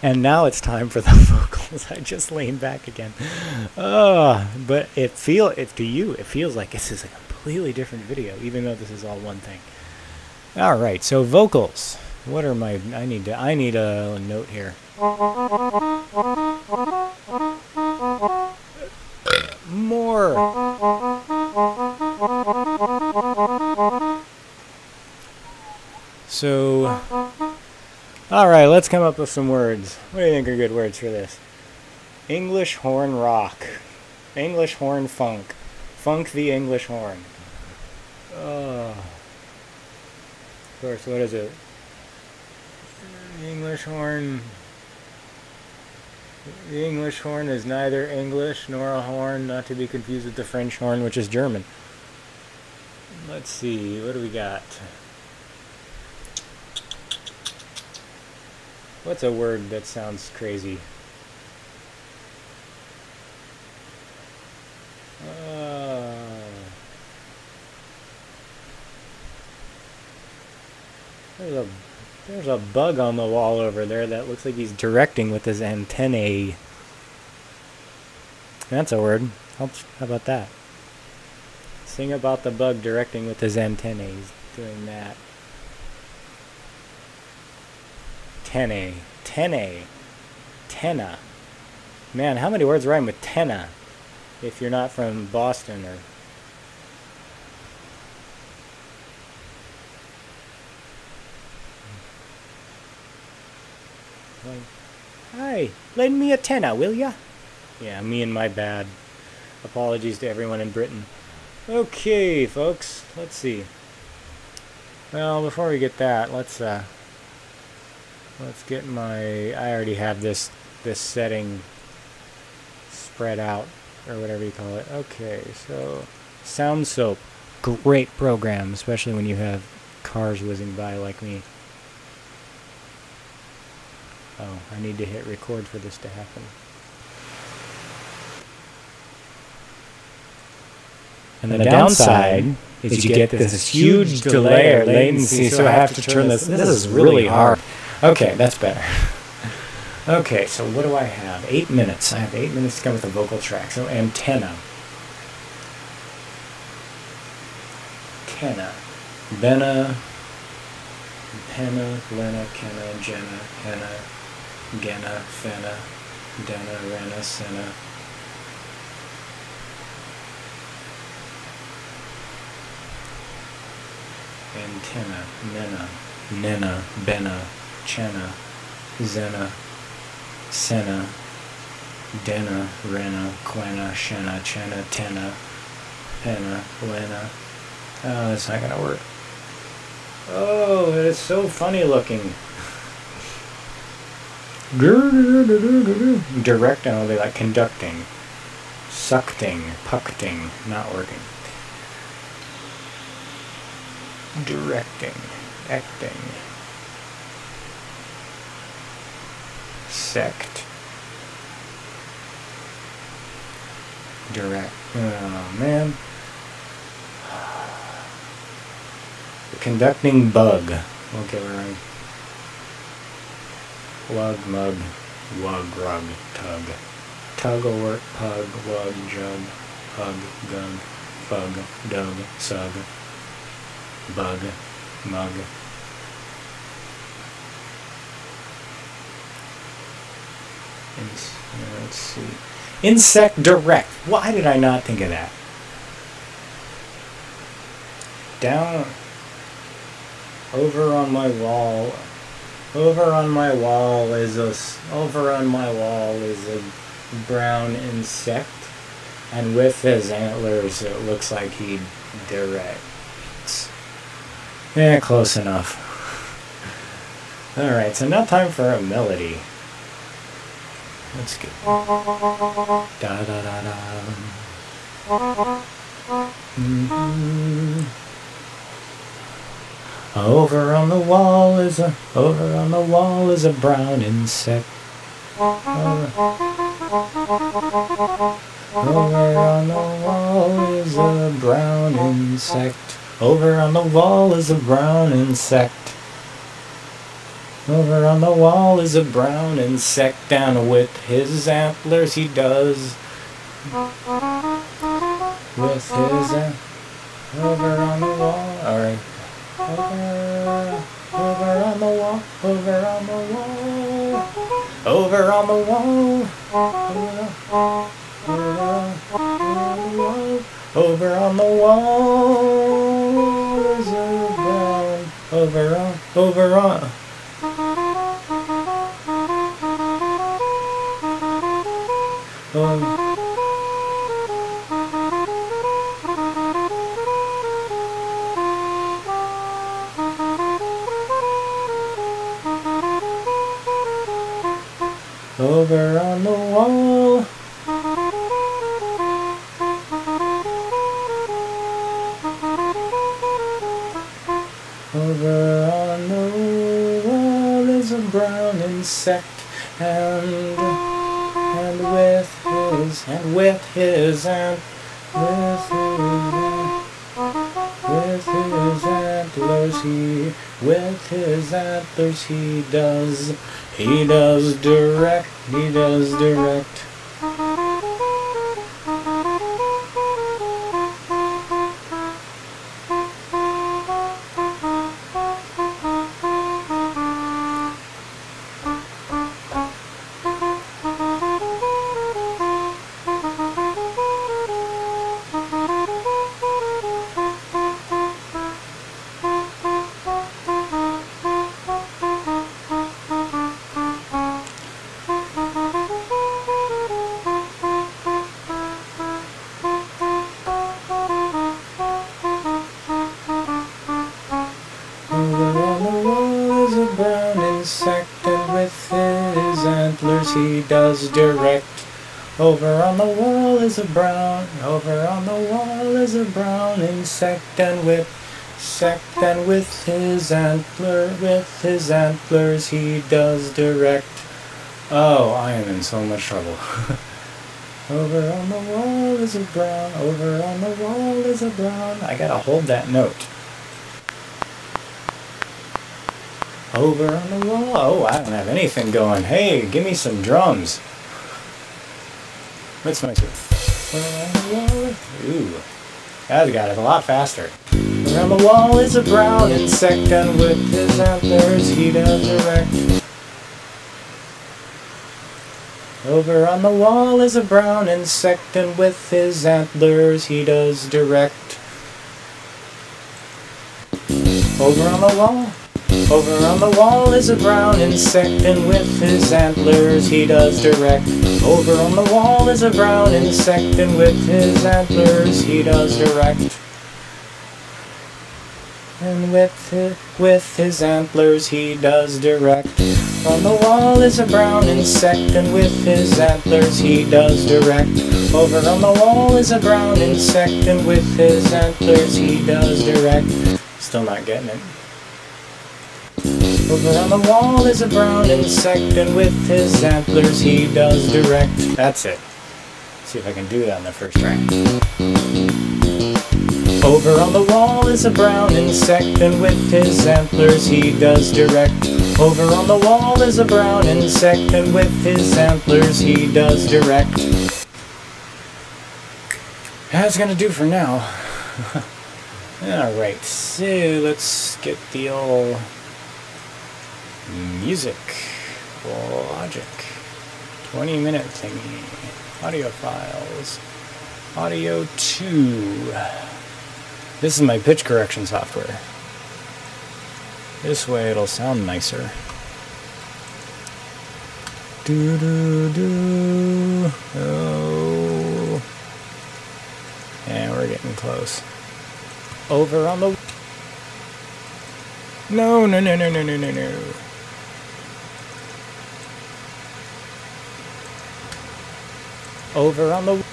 And now it's time for the vocals. I just leaned back again. But to you, it feels like this is a completely different video, even though this is all one thing. All right, so vocals. What are my? I need a note here. More. So, all right, let's come up with some words. What do you think are good words for this? English horn rock. English horn funk. Funk the English horn. Of course, what is it? English horn. The English horn is neither English nor a horn, not to be confused with the French horn, which is German. Let's see, what do we got? What's a word that sounds crazy? There's a bug on the wall over there that looks like he's directing with his antennae. That's a word. How about that? Sing about the bug directing with his antennae. He's doing that. Tennae. Tenna. Man, how many words rhyme with tenna? If you're not from Boston or... Hi, lend me a tenner, will ya? Yeah, me and my bad. Apologies to everyone in Britain. Okay, folks, let's see. Well, before we get that, let's get my... I already have this setting spread out, or whatever you call it. Okay, so Sound Soap, great program, especially when you have cars whizzing by like me. Oh, I need to hit record for this to happen. And the downside is you get this huge delay or latency, so I have to turn this. This is really hard. Okay, that's better. Okay, so what do I have? 8 minutes. I have 8 minutes to come with a vocal track. So antenna. Kenna. Benna. Penna. Lena. Kenna. Jenna. Henna. Genna. Fenna. Denna. Renna. Senna. Antenna. Nenna. Nenna. Benna. Chenna. Zenna. Senna, Denna, Renna, Quenna, Shenna, Chenna, Tenna, Penna, Lena. Oh, that's not gonna work. Oh, it is so funny looking. Direct, and I'll be like conducting, sucting, pucting, not working. Directing, acting. Sect. Direct. Oh, man. The conducting bug. Okay, we're on. Lug, mug, wug, rug, tug. Tug will work, pug, wug, jug, hug, gug, bug, dug, sug, bug, mug. Let's see. Insect direct. Why did I not think of that? Down. Over on my wall. Over on my wall is a brown insect, and with his antlers, it looks like he directs. Yeah, close enough. All right, so now time for a melody. Let's get da da da da. Over on the wall is a brown insect. Over on the wall is a brown insect. Over on the wall is a brown insect. Over on the wall is a brown insect, and with his antlers he does. With his over on the wall, alright. Over on the wall, over on the wall, over on the wall, over on the wall is a brown, over on, over on. Over on the wall. Over on the wall is a brown insect, and with his antlers he does direct. He does direct. Over on the wall is a brown. Over on the wall is a brown insect, and with his antlers he does direct. Oh, I am in so much trouble. Over on the wall is a brown. Over on the wall is a brown. I gotta hold that note. Over on the wall. Oh, I don't have anything going. Hey, give me some drums. What's my tune? Ooh, that got it a lot faster. Around the wall is a brown insect, and with his antlers he does direct. Over on the wall is a brown insect, and with his antlers he does direct. Over on the wall. Over on the wall is a brown insect, and with his antlers he does direct. Over on the wall is a brown insect, and with his antlers he does direct. And with his antlers he does direct. On the wall is a brown insect, and with his antlers he does direct. Over on the wall is a brown insect, and with his antlers he does direct. Still not getting it. Over on the wall is a brown insect, and with his antlers he does direct. That's it. Let's see if I can do that on the first try. Over on the wall is a brown insect, and with his antlers he does direct. Over on the wall is a brown insect, and with his antlers he does direct. That's gonna do for now. Alright, so let's get the old music logic 20-minute thingy. Audio files. Audio 2. This is my pitch correction software. This way it'll sound nicer. Do do do. Oh. And we're getting close. Over on the. No. Over on the.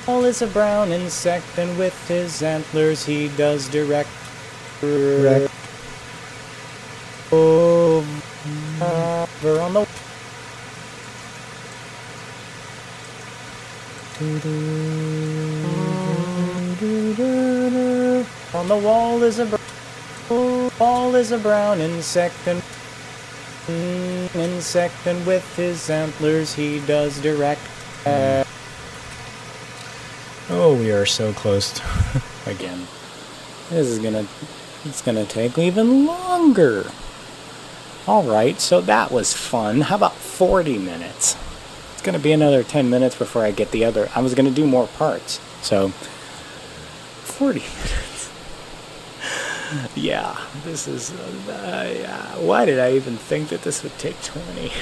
All is a brown insect, and with his antlers he does direct. Over on the. Doo-doo. On the wall is a brown insect, and with his antlers he does direct. Oh, we are so close to again. It's gonna take even longer. Alright, so that was fun. How about 40 minutes? It's gonna be another 10 minutes before I get the other. I was gonna do more parts. So 40 minutes. Yeah, this is yeah. Why did I even think that this would take 20?